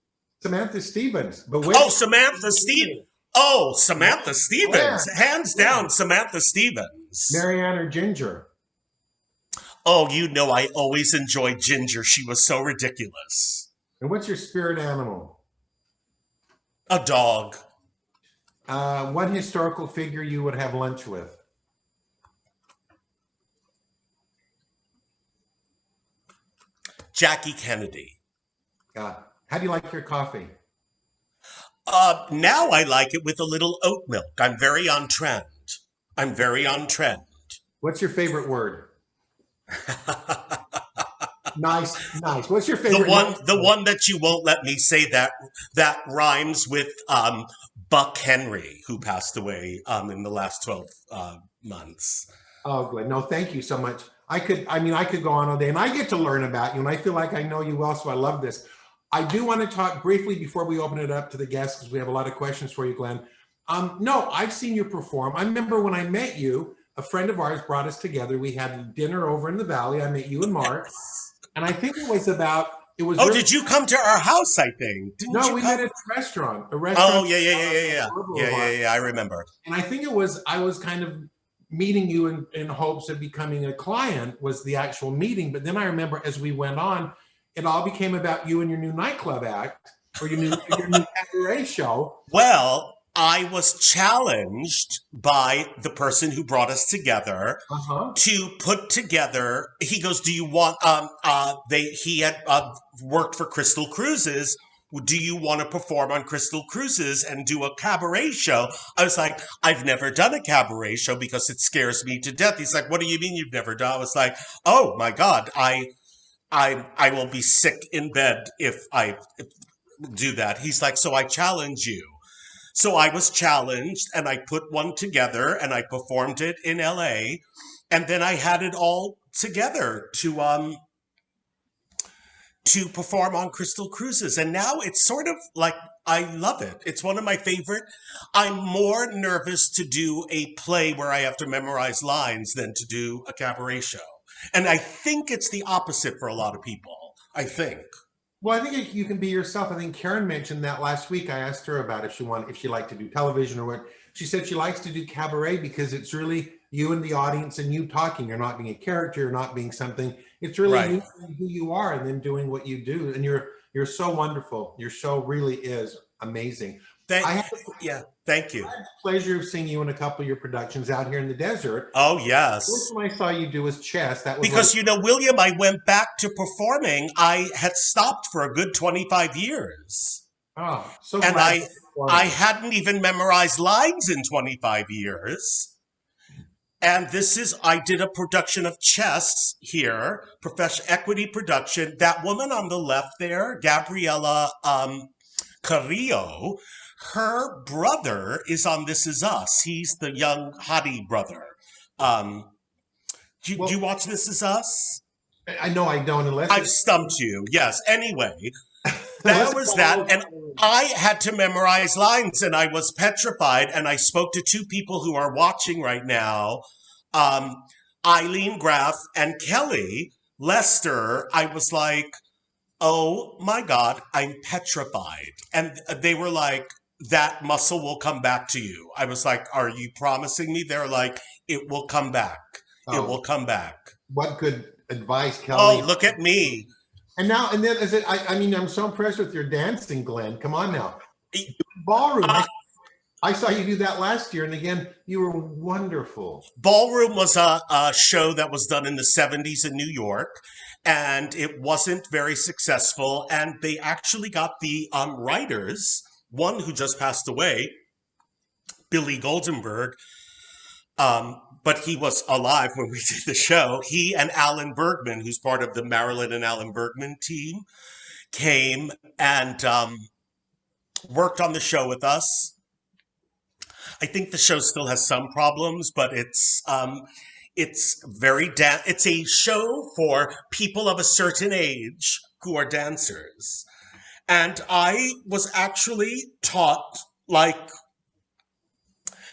Samantha Stevens. But wait. Oh, Samantha Stevens. Oh, Samantha Stevens. Yeah. Hands down, Samantha Stevens. Marianne or Ginger? Oh, you know I always enjoyed Ginger. She was so ridiculous. And what's your spirit animal? A dog. One historical figure you would have lunch with? Jackie Kennedy. How do you like your coffee? Now I like it with a little oat milk. I'm very on trend. What's your favorite word? Nice. What's your favorite? The one that you won't let me say that rhymes with Buck Henry, who passed away in the last 12 months. Oh, good. No, thank you so much. I could go on all day, and I get to learn about you, and I feel like I know you well, so I love this. I do want to talk briefly before we open it up to the guests, because we have a lot of questions for you, Glenn. No, I've seen you perform. I remember when I met you, a friend of ours brought us together. We had dinner over in the Valley. I met you and Mark, and I think it was. Oh, did you come to our house? I think. We met at a restaurant. Oh, yeah. I remember. And I think I was kind of meeting you in hopes of becoming a client was the actual meeting. But then I remember as we went on, it all became about you and your new nightclub act or your new cabaret show. Well, I was challenged by the person who brought us together to put together. He goes, "Do you want?" He had worked for Crystal Cruises. Do you want to perform on Crystal Cruises and do a cabaret show? I was like, I've never done a cabaret show because it scares me to death. He's like, what do you mean you've never done? I was like, oh my God, I will be sick in bed if I do that. He's like, so I challenge you. So I was challenged, and I put one together, and I performed it in LA, and then I had it all together to perform on Crystal Cruises. And now it's sort of like, I love it. It's one of my favorite. I'm more nervous to do a play where I have to memorize lines than to do a cabaret show. And I think it's the opposite for a lot of people. I think. Well, I think you can be yourself. I think Karen mentioned that last week. I asked her about if she liked to do television or what. She said she likes to do cabaret because it's really you and the audience and you talking. You're not being a character. You're not being something. It's really you being who you are and then doing what you do. And you're so wonderful. Your show really is amazing. Thank you. I had the pleasure of seeing you in a couple of your productions out here in the desert. Oh, yes. The first one I saw you do was Chess. That was because, William, I went back to performing. I had stopped for a good 25 years. Oh, so And glad. I hadn't even memorized lines in 25 years. And I did a production of Chess here, professional equity production. That woman on the left there, Gabriella Carrillo, her brother is on This Is Us. He's the young hottie brother. Do you watch This Is Us? I know I don't, unless I've stumped you. Yes. Anyway, that was that. And I had to memorize lines and I was petrified. And I spoke to two people who are watching right now, Eileen Graff and Kelly Lester. I was like, oh my God, I'm petrified. And they were like, that muscle will come back to you. I was like, are you promising me? They're like, it will come back. It will come back. What good advice, Kelly. Oh, look at me. And then is it, I mean, I'm so impressed with your dancing, Glenn. Come on now. Ballroom. I saw you do that last year. And again, you were wonderful. Ballroom was a show that was done in the 70s in New York. And it wasn't very successful. And they actually got the writers, one who just passed away, Billy Goldenberg, but he was alive when we did the show. He and Alan Bergman, who's part of the Marilyn and Alan Bergman team, came and worked on the show with us. I think the show still has some problems, but it's very it's a show for people of a certain age who are dancers. And I was actually taught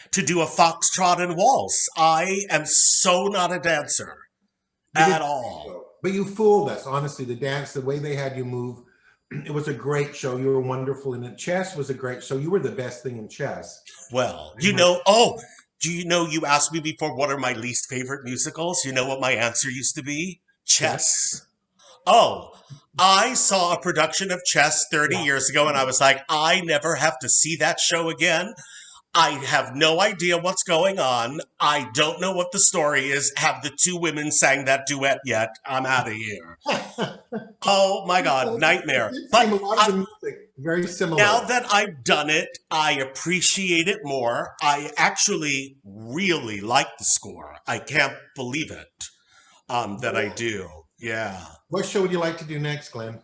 to do a foxtrot and waltz. I am so not a dancer at all. But you fooled us, honestly. The dance, the way they had you move, it was a great show. You were wonderful in it. Chess was a great show. You were the best thing in chess. Well, do you know you asked me before what are my least favorite musicals? You know what my answer used to be? Chess. Oh, I saw a production of Chess 30 years ago and I was like, I never have to see that show again. I have no idea what's going on. I don't know what the story is. Have the two women sang that duet yet? I'm out of here. Oh my God, nightmare. But very similar. Now that I've done it, I appreciate it more. I actually really like the score. I can't believe it that I do. Yeah. What show would you like to do next, Glenn?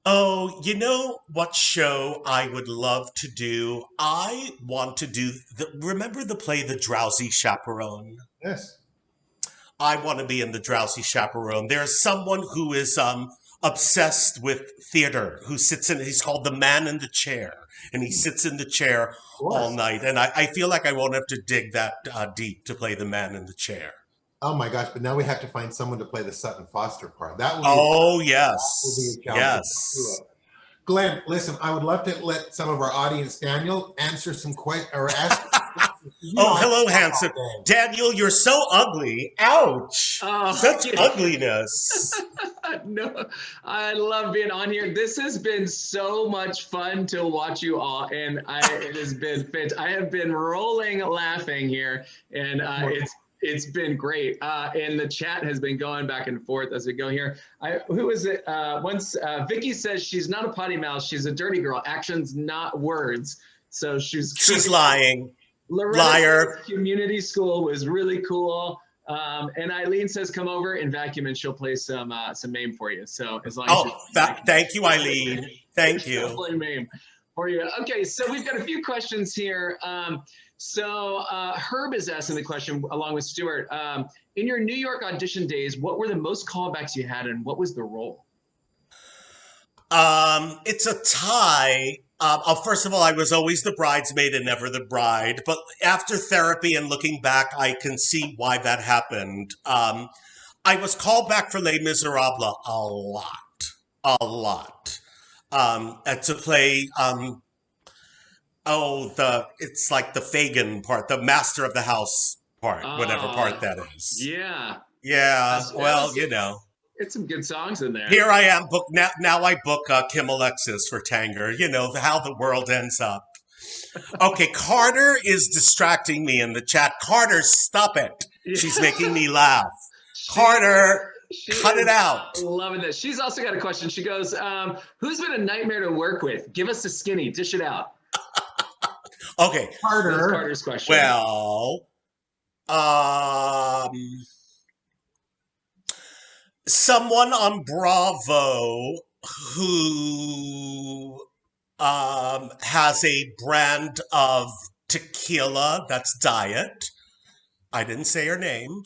Oh, you know what show I would love to do? I want to do remember the play The Drowsy Chaperone? Yes. I want to be in The Drowsy Chaperone. There's someone who is obsessed with theater, who he's called the man in the chair, and he sits in the chair all night. And I feel like I won't have to dig that deep to play the man in the chair. Oh my gosh! But now we have to find someone to play the Sutton Foster part. That will be yes, yes. Glenn, listen, I would love to let some of our audience, Daniel, answer some questions or ask. Hello, handsome Daniel. You're so ugly. Ouch! Such ugliness. No, I love being on here. This has been so much fun to watch you all, and it has been I have been rolling laughing here, and it's been great. And the chat has been going back and forth as we go here. Who is it? Once Vicky says she's not a potty mouth, she's a dirty girl. Actions, not words. So she's lying. Loretta Liar. Community school was really cool. And Eileen says, come over and vacuum and she'll play some MAME for you. So as long as thank you, Eileen. Thank you. Play MAME for you. Okay, so we've got a few questions here. So Herb is asking the question along with Stuart. In your New York audition days, what were the most callbacks you had and what was the role? It's a tie. First of all, I was always the bridesmaid and never the bride. But after therapy and looking back, I can see why that happened. I was called back for Les Miserables a lot. To play... it's like the Fagin part, the master of the house part, whatever part that is. Yeah. Yeah. You know. It's some good songs in there. Here I am booked now I book Kim Alexis for Tanger. You know how the world ends up. Okay, Carter is distracting me in the chat. Carter, stop it. She's making me laugh. Carter, She Cut it is out. loving this. She's also got a question. She goes, who's been a nightmare to work with? Give us a skinny. Dish it out. Okay. That's Carter. Carter's question. Well, someone on Bravo who has a brand of tequila that's diet. I didn't say her name.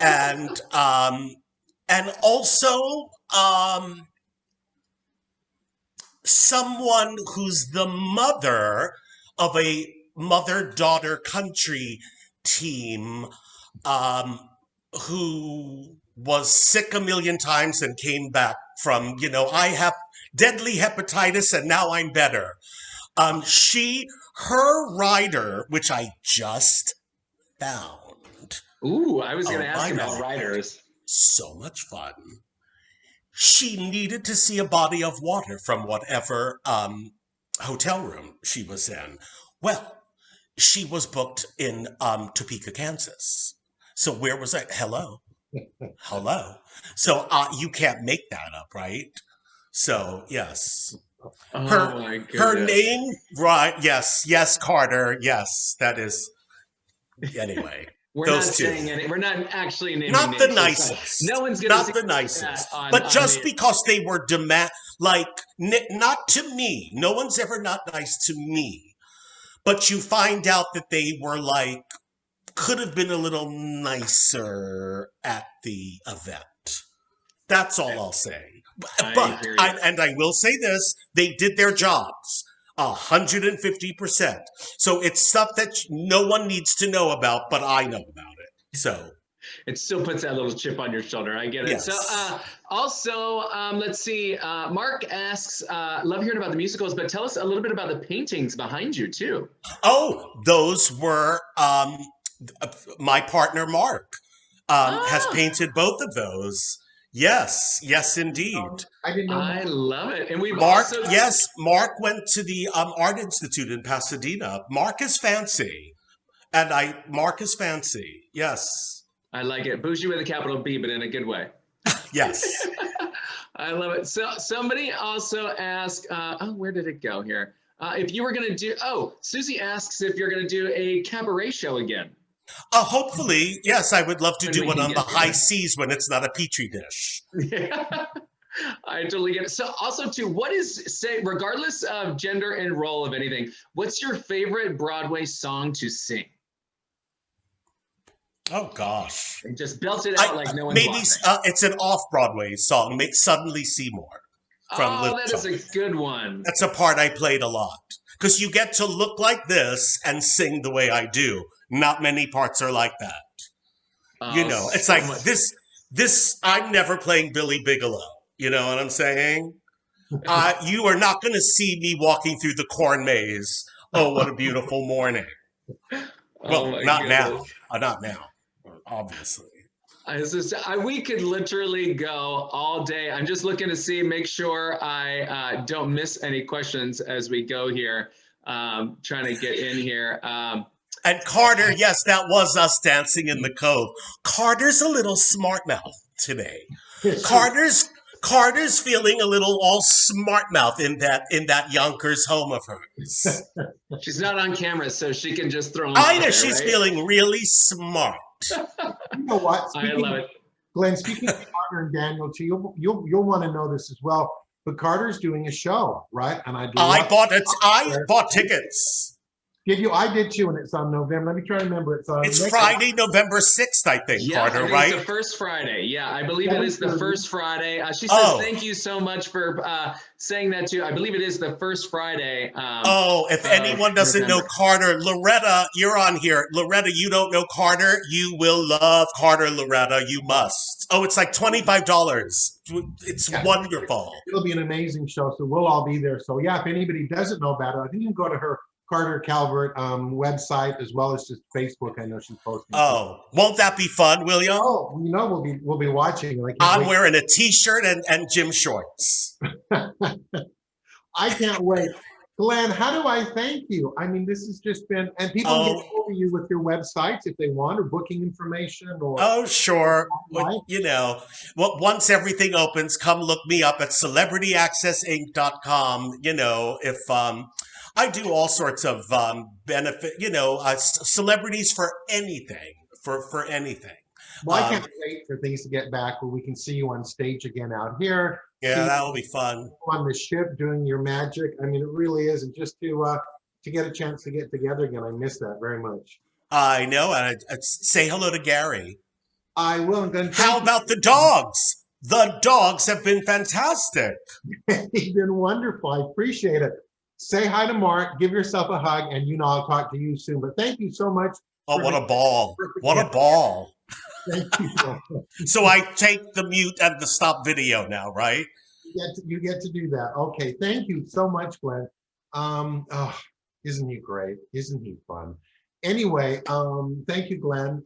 And also someone who's the mother of a mother-daughter country team who was sick a million times and came back from, I have deadly hepatitis and now I'm better. Her rider, which I just found. Ooh, I was going to Oh ask my about God. riders. So much fun. She needed to see a body of water from whatever hotel room she was in. Well, she was booked in Topeka, Kansas. So where was I? Hello. So you can't make that up, right? So yes. Oh my goodness. Her name, right? Yes, Carter. Yes, that is. Anyway, We're those not two. saying any. We're not actually naming Not the names. nicest. No one's gonna. Not the nicest. But just because they were not to me. No one's ever not nice to me. But you find out that they were could have been a little nicer at the event. That's all I'll say. But I will say this: they did their jobs 150%. So it's stuff that no one needs to know about, but I know about it. So it still puts that little chip on your shoulder. I get it. Yes. So also, let's see. Mark asks, love hearing about the musicals, but tell us a little bit about the paintings behind you too. Oh, those were my partner Mark has painted both of those. Yes, indeed. I didn't know. I love it. And Mark went to the Art Institute in Pasadena. Mark is fancy. Mark is fancy. Yes. I like it. Bougie with a capital B, but in a good way. Yes. I love it. So somebody also asked, where did it go here? If you were going to do, Susie asks if you're going to do a cabaret show again. Hopefully, yes, I would love to do one on the high seas when it's not a petri dish. Yeah, I totally get it. So also too, regardless of gender and role of anything, what's your favorite Broadway song to sing? Oh gosh. And just belt it out like no one's maybe watching. It's an off-Broadway song, Make Suddenly Seymour. That is a good one. That's a part I played a lot. Because you get to look like this and sing the way I do. Not many parts are like that. It's so like this, I'm never playing Billy Bigelow. You know what I'm saying? You are not going to see me walking through the corn maze. Oh, what a beautiful morning. Well, not now. Not now, obviously. We could literally go all day. I'm just looking to make sure I don't miss any questions as we go here. Trying to get in here. And Carter, yes, that was us dancing in the cove. Carter's a little smart mouth today. Carter's feeling a little all smart mouth in that Yonkers home of hers. She's not on camera, so she can just throw. I know she's feeling really smart. You know what? I love it. Glenn, speaking of Carter and Daniel, too, you'll want to know this as well. But Carter's doing a show, right? And I bought tickets. Did you? I did too, and it's on November. Let me try to remember. It's Friday, November 6th, I think, Carter, right? It's the first Friday. Yeah, I believe it is the first Friday. She says, thank you so much for saying that too. I believe it is the first Friday. If anyone doesn't know Carter, Loretta, you're on here. Loretta, you don't know Carter? You will love Carter, Loretta. You must. Oh, it's like $25. It's wonderful. It'll be an amazing show, so we'll all be there. So yeah, if anybody doesn't know about it, I think you can go to her Carter Calvert website as well as just Facebook. I know she's posting. Oh, won't that be fun, William? Oh, we'll be watching. I'm wearing a t-shirt and gym shorts. I can't wait. Glenn, how do I thank you? I mean, this has just been, and people can get Oh, over you with your websites if they want, or booking information, or oh, sure. life. Well, once everything opens, come look me up at CelebrityAccessInc.com. If I do all sorts of benefit, celebrities for anything, for anything. Well, I can't wait for things to get back where we can see you on stage again out here, see Yeah, you that'll be fun. on the ship doing your magic. I mean, it really is, and just to get a chance to get together again, I miss that very much. I know. And say hello to Gary. I will, and then How thank about the dogs? The dogs have been fantastic. you. You've been wonderful. I appreciate it. Say hi to Mark, give yourself a hug, and I'll talk to you soon. But thank you so much. Oh, For what a ball. perfect What a ball. Thank you. So I take the mute and the stop video now, right? You get to do that. Okay, thank you so much, Glenn. Oh, isn't he great? Isn't he fun? Anyway, thank you, Glenn.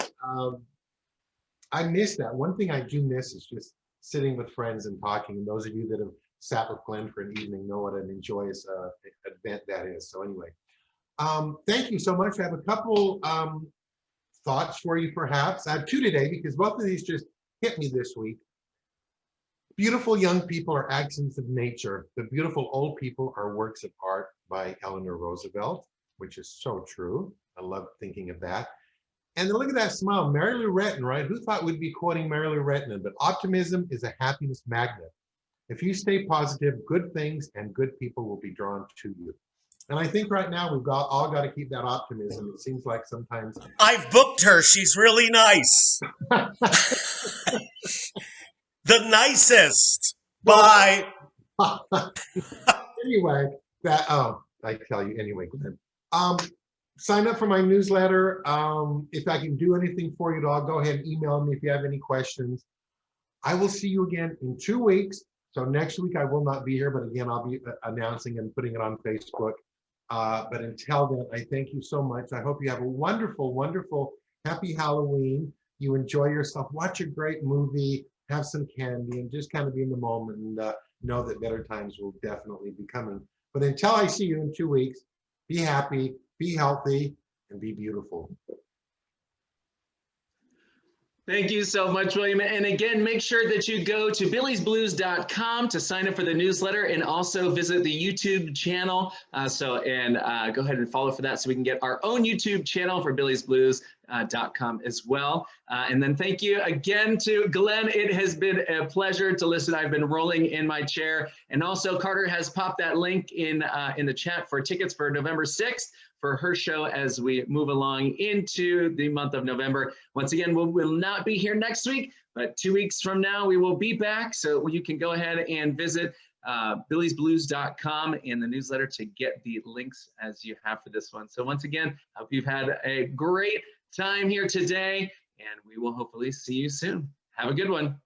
I miss that. One thing I do miss is just sitting with friends and talking. And those of you that have sat with Glenn for an evening know what an joyous event that is. So anyway, thank you so much. I have a couple thoughts for you, perhaps. I have two today because both of these just hit me this week. Beautiful young people are accidents of nature. The beautiful old people are works of art by Eleanor Roosevelt, which is so true. I love thinking of that. And then look at that smile, Mary Lou Retton, right? Who thought we'd be quoting Mary Lou Retton? But optimism is a happiness magnet. If you stay positive, good things and good people will be drawn to you. And I think right now we've all got to keep that optimism. It seems like sometimes. I've booked her. She's really nice. The nicest. Bye. Anyway, I tell you anyway, Glenn. Sign up for my newsletter. If I can do anything for you at all, go ahead and email me if you have any questions. I will see you again in 2 weeks. So next week I will not be here, but again, I'll be announcing and putting it on Facebook. But until then, I thank you so much. I hope you have a wonderful, wonderful, happy Halloween. You enjoy yourself, watch a great movie, have some candy, and just kind of be in the moment and know that better times will definitely be coming. But until I see you in 2 weeks, be happy, be healthy, and be beautiful. Thank you so much, William. And again, make sure that you go to billysblues.com to sign up for the newsletter and also visit the YouTube channel. Go ahead and follow for that so we can get our own YouTube channel for billysblues.com as well. And then thank you again to Glenn. It has been a pleasure to listen. I've been rolling in my chair. And also Carter has popped that link in the chat for tickets for November 6th. For her show as we move along into the month of November. Once again, we will not be here next week, but 2 weeks from now, we will be back. So you can go ahead and visit billysblues.com in the newsletter to get the links as you have for this one. So once again, I hope you've had a great time here today, and we will hopefully see you soon. Have a good one.